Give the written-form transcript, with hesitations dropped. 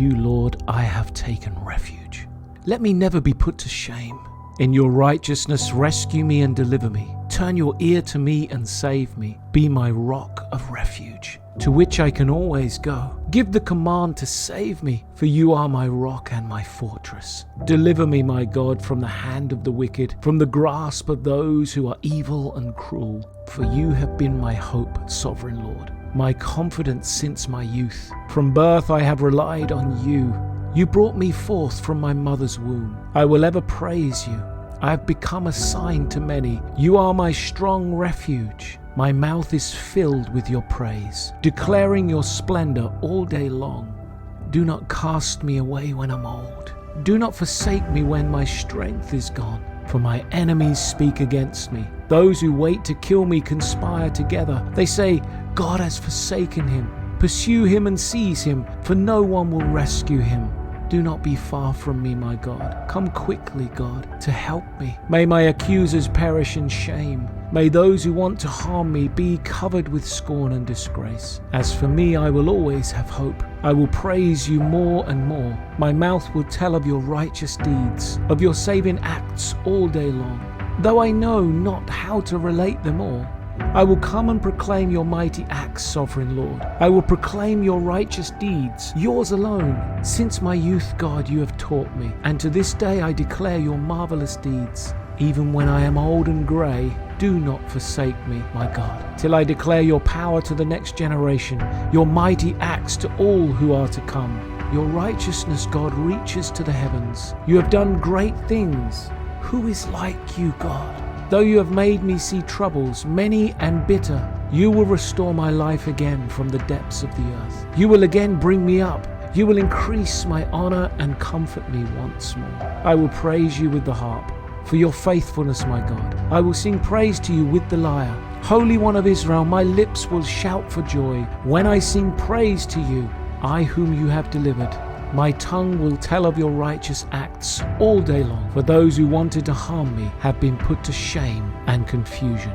you, Lord, I have taken refuge. Let me never be put to shame. In your righteousness, rescue me and deliver me. Turn your ear to me and save me. Be my rock of refuge, to which I can always go. Give the command to save me, for you are my rock and my fortress. Deliver me, my God, from the hand of the wicked, from the grasp of those who are evil and cruel. For you have been my hope, sovereign Lord, my confidence since my youth. From birth I have relied on you. You brought me forth from my mother's womb. I will ever praise you. I have become a sign to many. You are my strong refuge. My mouth is filled with your praise, declaring your splendor all day long. Do not cast me away when I'm old. Do not forsake me when my strength is gone. For my enemies speak against me. Those who wait to kill me conspire together. They say, God has forsaken him. Pursue him and seize him, for no one will rescue him. Do not be far from me, my God. Come quickly, God, to help me. May my accusers perish in shame. May those who want to harm me be covered with scorn and disgrace. As for me, I will always have hope. I will praise you more and more. My mouth will tell of your righteous deeds, of your saving acts all day long. Though I know not how to relate them all, I will come and proclaim your mighty acts, sovereign Lord. I will proclaim your righteous deeds, yours alone. Since my youth, God, you have taught me, and to this day I declare your marvelous deeds. Even when I am old and grey, do not forsake me, my God, till I declare your power to the next generation, your mighty acts to all who are to come. Your righteousness, God, reaches to the heavens. You have done great things. Who is like you, God? Though you have made me see troubles, many and bitter, you will restore my life again from the depths of the earth. You will again bring me up. You will increase my honor and comfort me once more. I will praise you with the harp for your faithfulness, my God. I will sing praise to you with the lyre. Holy One of Israel, my lips will shout for joy when I sing praise to you, I whom you have delivered. My tongue will tell of your righteous acts all day long, for those who wanted to harm me have been put to shame and confusion.